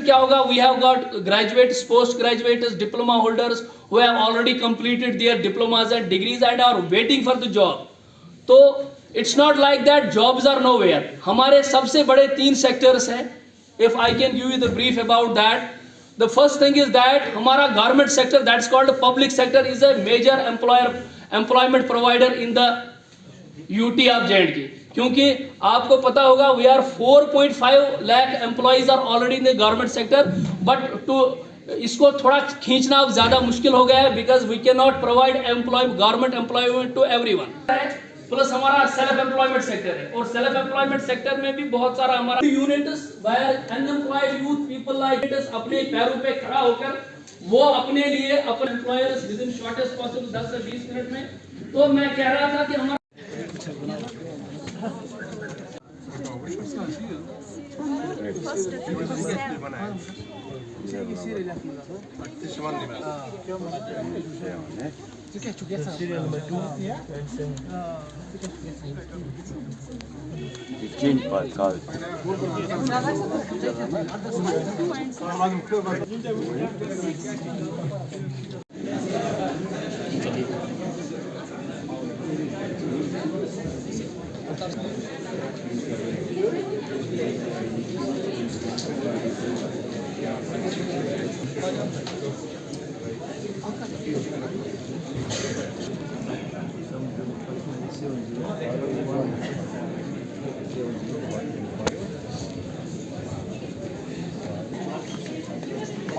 क्या होगा? We have got graduates, post graduates, diploma holders who have already completed their diplomas and degrees and are waiting for the job. तो it's not like that jobs are nowhere. हमारे सबसे बड़े 3 sectors हैं. If I can give you the brief about that, the first thing is that हमारा government sector, that's called public sector, is a major employment provider in the UT of J&K. क्योंकि आपको पता होगा we are 4.5 lakh employees are already in the government sector, but to इसको थोड़ा खींचना अब ज्यादा मुश्किल हो गया है because we can not provide government employment to everyone. Plus हमारा सेल्फ एम्प्लॉयमेंट सेक्टर है और सेल्फ एम्प्लॉयमेंट सेक्टर में भी बहुत सारा हमारा units where unemployed youth people like अपने पैरों पे खड़ा होकर वो अपने लिए अपने employers with in shortest possible 10 से 20 मिनट में. तो मैं कह रहा था कि हमारा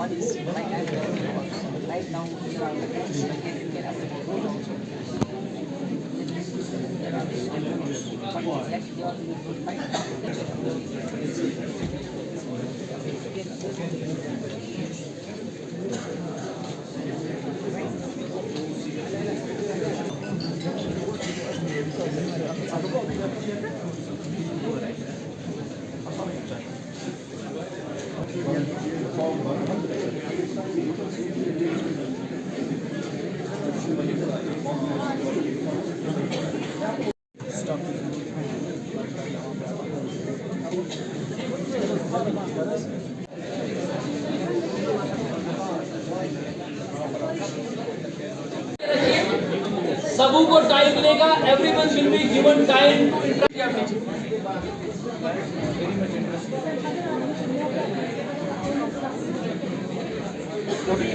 What is right now we are getting it up. सबों को टाइम मिलेगा. Everyone will be given time.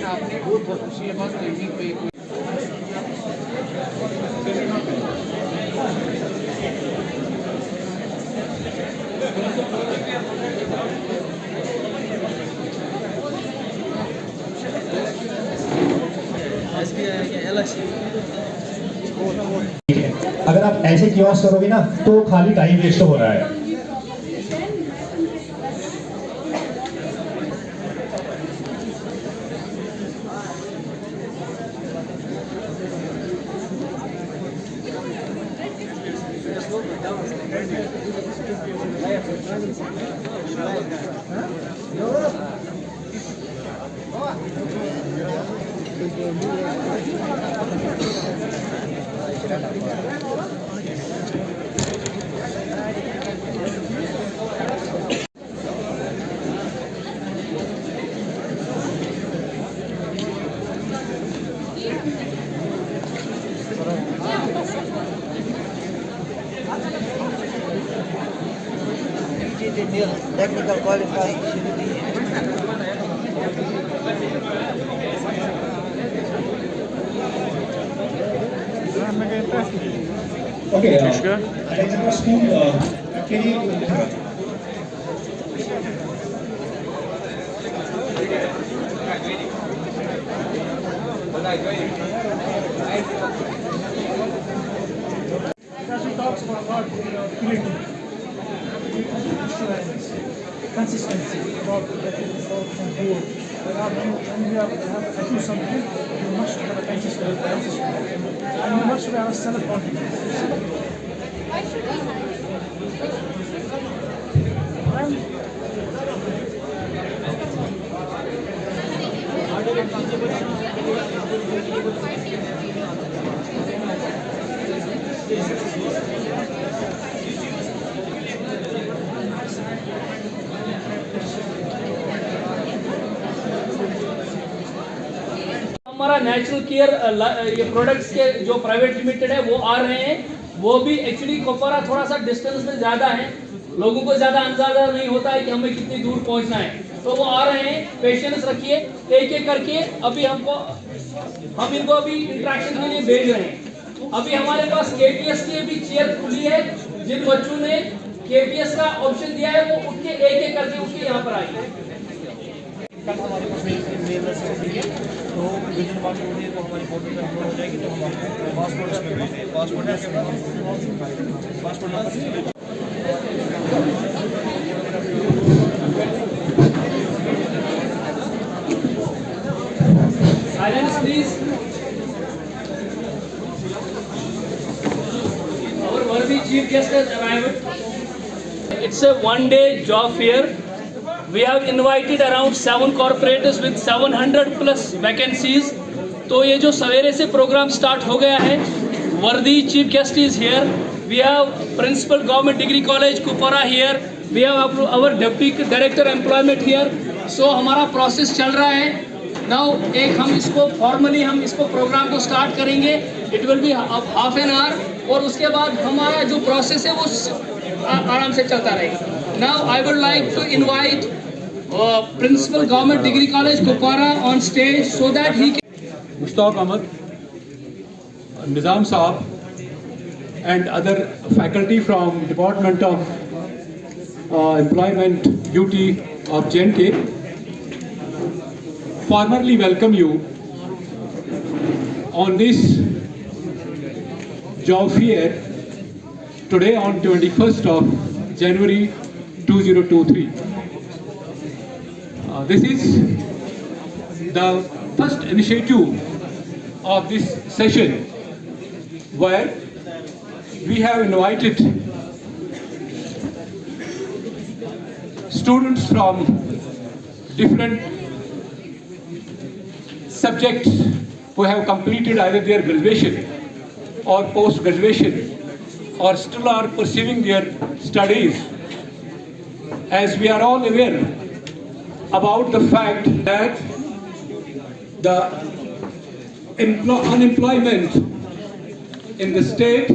आपने बहुत खुशी है बात टीवी पे अगर आप ऐसे कियोस्क करोगे ना तो खाली टाइम वेस्ट हो रहा है. technical qualifying should be Okay, Alexandra School, can you... talks about creativity, consistency, about getting results on board. When you have to do something, you must have a consistency, and you must have a self-confidence. And Kupwara natural care ये products के जो private limited है वो आ रहे हैं। वो भी actually Kupwara थोड़ा सा डिस्टेंस में ज़्यादा है, लोगों को ज़्यादा अंदाजा नहीं होता है कि हमें कितनी दूर पहुंचना है, तो वो आ रहे हैं। पेशेंस रखिए, एक एक करके अभी हम इनको अभी इंटरेक्शन के लिए भेज रहे हैं। अभी हमारे पास KPS की भी चेयर खुली है, जिन बच्चों ने KPS का ऑप्शन दिया है वो उठ के एक एक करके उठ के यहाँ पर आइए। कल हमारे पास मेल मैसेज देंगे तो विजन बात हो रही है तो हमारी फोटो पे अपलोड हो जाएगी, तो हम आपको passport number Silence, please. Our worthy chief guest has arrived. It's a one-day job fair. We have invited around 7 corporators with 700 plus vacancies. तो ये जो सवेरे से प्रोग्राम स्टार्ट हो गया है, वर्दी chief guest is here. We have principal government degree college Kupwara here. We have our deputy director employment here. So हमारा प्रोसेस चल रहा है. नाउ एक हम इसको फॉर्मली हम इसको प्रोग्राम को स्टार्ट करेंगे. It will be half an hour और उसके बाद हमारा जो प्रोसेस है वो आराम से चलता रहेगा. Now I would like to invite principal government degree college Kupwara on stage so that he Mushtaq Ahmad, Nizam sahab and other faculty from Department of Employment Duty of J&K formally welcome you on this job fair today on 21st of January 2023. This is the first initiative of this session where we have invited students from different subjects who have completed either their graduation or post-graduation or still are pursuing their studies. As we are all aware about the fact that the unemployment in the state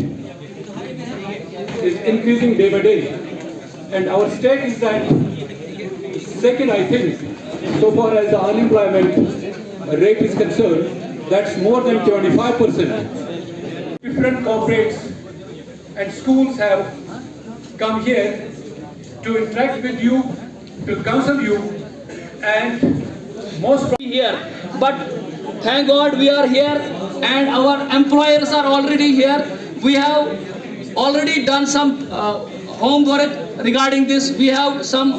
is increasing day by day, and our state is at second, I think, so far as the unemployment rate is concerned. That's more than 25%. Different corporates and schools have come here to interact with you, to counsel you, and most here. But thank God we are here and our employers are already here. We have already done some homework regarding this. We have some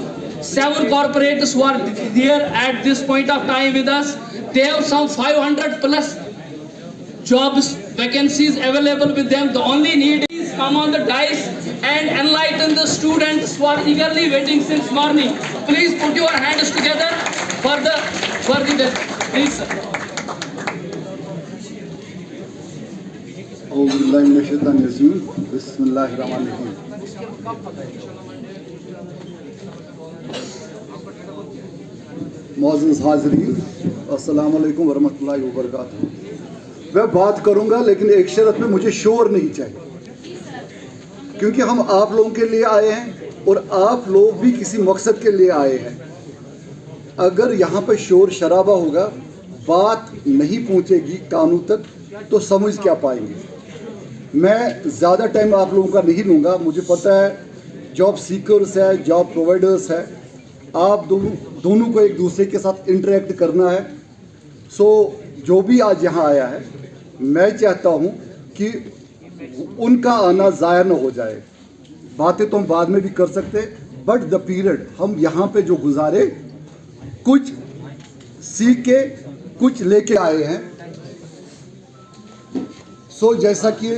7 corporators who are there at this point of time with us. They have some 500 plus jobs, vacancies available with them. The only need is come on the dais and enlighten the students who are eagerly waiting since morning. Please put your hands together for the please sir. बिस्मिल्लाहिर्रहमानिर्रहीम. मौजूद हाज़रीन, अस्सलाम वालेकुम वरहमतुल्लाहि वबरकातुहू. मैं बात करूंगा लेकिन एक शर्त पे मुझे शोर नहीं चाहिए, क्योंकि हम आप लोगों के लिए आए हैं और आप लोग भी किसी मकसद के लिए आए हैं. अगर यहाँ पे शोर शराबा होगा, बात नहीं पहुँचेगी कानून तक, तो समझ क्या पाएंगे. मैं ज़्यादा टाइम आप लोगों का नहीं लूँगा. मुझे पता है जॉब सीकर्स है, जॉब प्रोवाइडर्स है, आप दोनों को एक दूसरे के साथ इंटरेक्ट करना है. सो जो भी आज यहाँ आया है, मैं चाहता हूँ कि उनका आना ज़ाया न हो जाए. बातें तो हम बाद में भी कर सकते, बट द पीरियड हम यहाँ पे जो गुजारे, कुछ सीख के कुछ लेके आए हैं. सो जैसा कि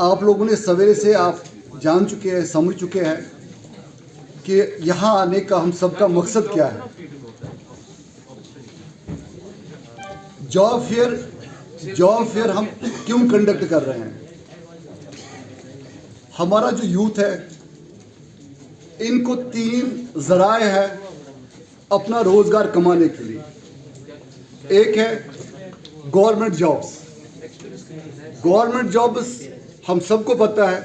आप लोगों ने सवेरे से आप जान चुके हैं, समझ चुके हैं कि यहाँ आने का हम सबका मकसद क्या है. जॉब फेयर हम क्यों कंडक्ट कर रहे हैं. हमारा जो यूथ है, इनको 3 ज़राए हैं अपना रोज़गार कमाने के लिए. एक है गवर्नमेंट जॉब्स। गवर्नमेंट जॉब्स हम सबको पता है,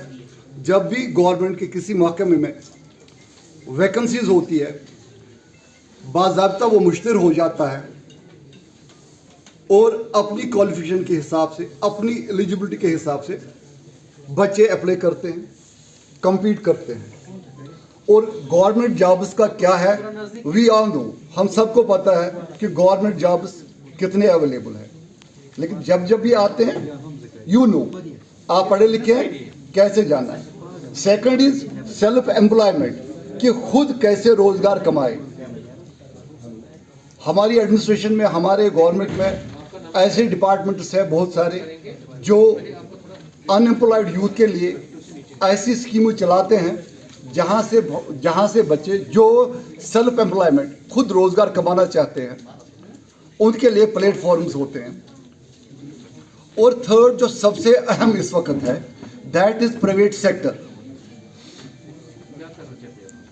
जब भी गवर्नमेंट के किसी महकमे में वैकेंसीज होती है, बाज़ाब्ता वो मुश्तर हो जाता है और अपनी क्वालिफिकेशन के हिसाब से, अपनी एलिजिबिलिटी के हिसाब से बच्चे अप्लाई करते हैं, compete करते हैं। और गवर्नमेंट जॉब्स का क्या है, वी ऑल नो, हम सबको पता है कि गवर्नमेंट जॉब्स कितने अवेलेबल है। लेकिन जब भी आते हैं, यू नो, आप पढ़े लिखे हैं, कैसे जाना है। सेकंड इज सेल्फ एम्प्लॉयमेंट, कि खुद कैसे रोजगार कमाए। हमारी एडमिनिस्ट्रेशन में, हमारे गवर्नमेंट में ऐसे डिपार्टमेंट्स हैं बहुत सारे जो अनएम्प्लॉयड यूथ के लिए ऐसी स्कीमें चलाते हैं जहां से बच्चे जो सेल्फ एम्प्लॉयमेंट, खुद रोजगार कमाना चाहते हैं, उनके लिए प्लेटफॉर्म्स होते हैं। और थर्ड जो सबसे अहम इस वक्त है, that is private sector.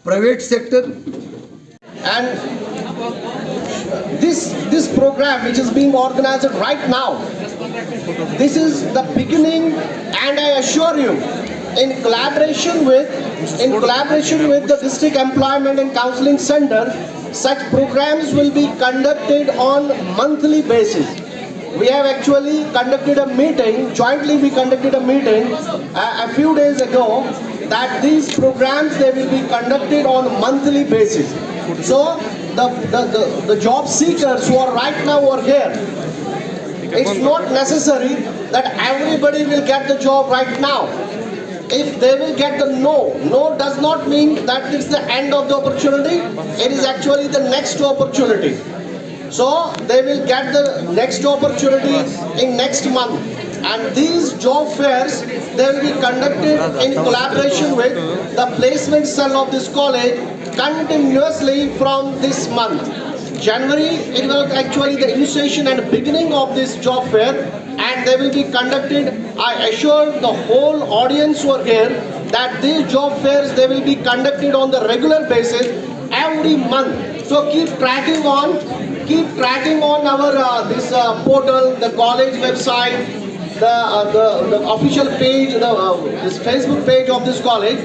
Private sector and this program which is being organized right now, this is the beginning, and I assure you, in collaboration with the district employment and counseling center, such programs will be conducted on monthly basis. We have actually conducted a meeting, jointly we conducted a meeting a few days ago, that these programs, they will be conducted on a monthly basis. So the job seekers who are right now are here, it's not necessary that everybody will get the job right now. If they will get the no does not mean that it's the end of the opportunity. It is actually the next opportunity. So they will get the next opportunity in next month. And these job fairs, they will be conducted in collaboration with the placement cell of this college continuously from this month. January, it was actually the initiation and beginning of this job fair, and they will be conducted. I assure the whole audience who are here that these job fairs, they will be conducted on the regular basis every month. So keep tracking on our this portal, the college website, the official page, this Facebook page of this college,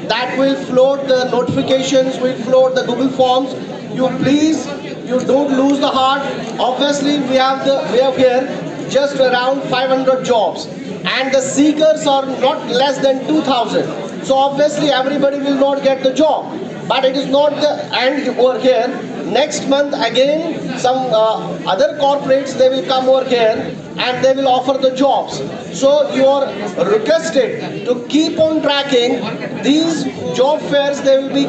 that will float the notifications, will float the Google Forms. You don't lose the heart. Obviously, we have here just around 500 jobs, and the seekers are not less than 2,000. So obviously, everybody will not get the job. But it is not the end over here. Next month again, some other corporates, they will come over here and they will offer the jobs. So you are requested to keep on tracking these job fairs. They will be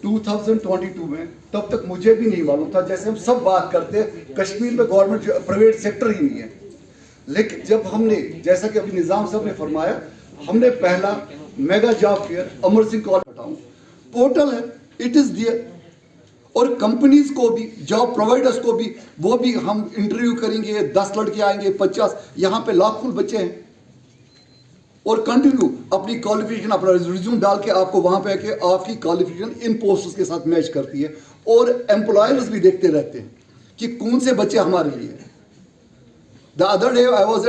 2022 में, तब तक मुझे भी नहीं मालूम था, जैसे हम सब बात करते हैं कश्मीर में गवर्नमेंट प्राइवेट सेक्टर ही नहीं है। लेकिन जब हमने, जैसा कि अभी निजाम साहब ने फरमाया, हमने पहला mega job fair Amar Singh college हटाऊं पोर्टल है, इट इज दियर। और कंपनीज को भी, जॉब प्रोवाइडर्स को भी, वो भी हम इंटरव्यू करेंगे, 10 लड़के आएंगे, 50, यहाँ पे लाखों बच्चे हैं। और कंटिन्यू अपनी क्वालिफिकेशन, अपना रिज्यूम डाल के आपको वहाँ पे आके आपकी क्वालिफिकेशन इन पोस्ट्स के साथ मैच करती है। और एम्प्लॉयर्स भी देखते रहते हैं कि कौन से बच्चे हमारे लिए। The other day I was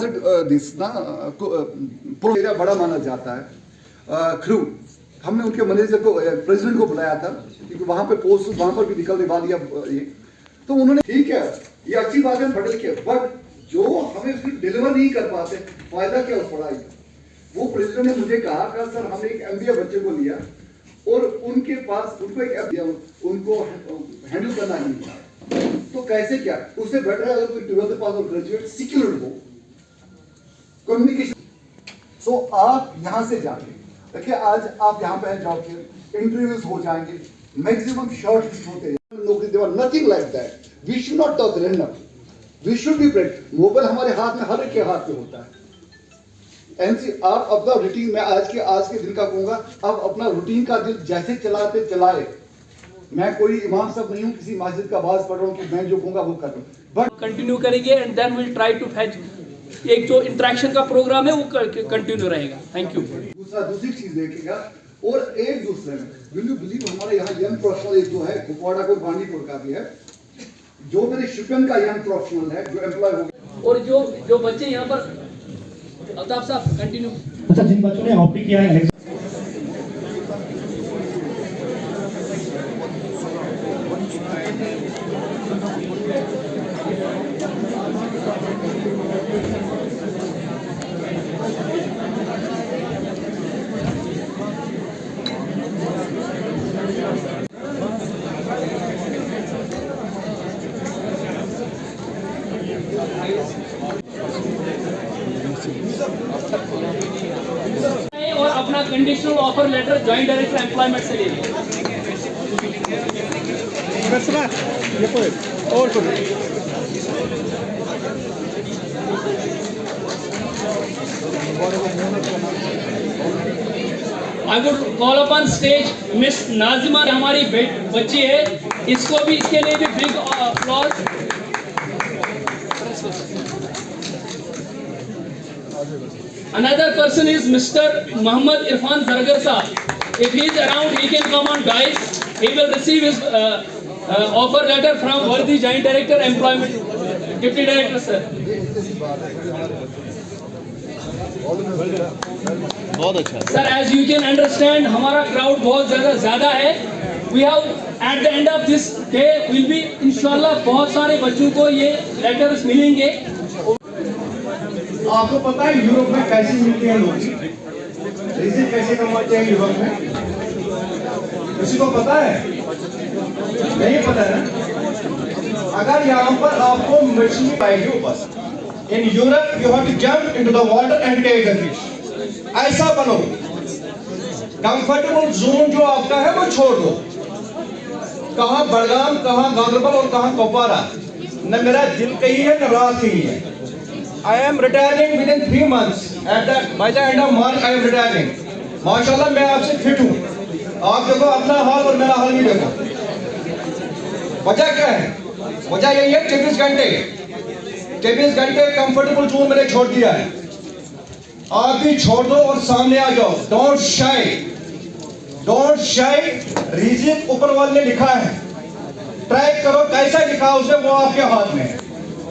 at this ना एरिया बड़ा माना जाता है क्रू। हमने उनके मैनेजर को, प्रेसिडेंट को बुलाया था, क्योंकि वहां पे पोस्ट वहां पर भी निकलने वाली है ये। तो उन्होंने, ठीक है, ये अच्छी बात है, पढ़े लिखे, बट जो हमें फिर डिलीवर नहीं कर पाते, फायदा क्या उस पढ़ाई का। वो प्रेसिडेंट ने मुझे कहा सर, हमने एक MBA बच्चे को लिया और उनके पास उनको एक उनको हैंडल करना नहीं था, तो कैसे क्या, उससे बेटर है अगर कोई 12th पास और ग्रेजुएट स्किल्ड हो, कम्युनिकेशन। सो आप यहाँ से जाके देखिए, आज आप यहाँ पे जॉब के इंटरव्यूज हो जाएंगे, मैक्सिमम शॉर्ट लिस्ट होते हैं, नौकरी देवा, nothing like that. We should not talk random, we should be practice. Mobile हमारे हाथ में, हर एक के हाथ में होता है। एनसी, आप अपना रूटीन, मैं आज के दिन का कहूंगा, आप अपना रूटीन का दिन जैसे चलाए। मैं कोई इमाम साहब नहीं हूँ, किसी मस्जिद का आवाज पढ़ रहा हूँ कि मैं जो कहूंगा वो कर रहा हूँ, बट कंटिन्यू करेंगे and then will try to fetch. एक जो इंटरेक्शन का प्रोग्राम है वो कंटिन्यू रहेगा। Thank you. दूसरी चीज देखेगा, और एक दूसरे में, विल यू बिलीव, हमारे यहाँ यंग प्रोफेशनल जो है कुपवाड़ा को बांडीपुर का भी है, जो मेरे शुपियन का यंग प्रोफेशनल है जो एम्प्लॉय हो गया, और जो बच्चे यहाँ पर अल्ताफ साहब कंटिन्यू। अच्छा, जिन बच्चों ने ऑप्ट किया है और अपना conditional offer letter joint director employment से ले लिया। I would call upon stage Miss Nazima, हमारी बच्ची है, इसको भी, इसके लिए भी big applause। Another person is Mr. Muhammad Irfan Zargar sahab. If he is around, he can come on dais. He will receive his offer letter from worthy Joint Director Employment, Deputy Director sir. बहुत अच्छा। Sir, as you can understand, हमारा crowd बहुत ज़्यादा है। We have at the end of this day will be इंशाल्लाह बहुत सारे बच्चों को ये letters मिलेंगे। आपको पता है यूरोप में कैसे मिलते हैं लोग, रिजिक कैसे कमाते हैं यूरोप में? किसी को पता है? नहीं पता है ना? अगर यहाँ पर आपको मछली पाएगी ऊपर, in Europe you have to jump into the water and take the fish. ऐसा बनो, कंफर्टेबल जोन जो आपका है वो छोड़ दो। कहाँ बड़गाम, कहाँ गांधरबल और कहाँ कोपारा, न मेरा दिल कहीं है न रात कहीं है। I am retiring within 3 months. By the end of March, I am retiring. माशाल्लाह मैं आपसे फिट हूँ। आप देखो अपना हाल और मेरा हाल भी देखो। वजह क्या है? वजह यही है 24 घंटे कंफर्टेबल जोन मैंने छोड़ दिया है। आप भी छोड़ दो और सामने आ जाओ। Don't shy. रिजिक ऊपर वाले ने लिखा है, ट्राई करो कैसा लिखा उसे, वो आपके हाथ में है।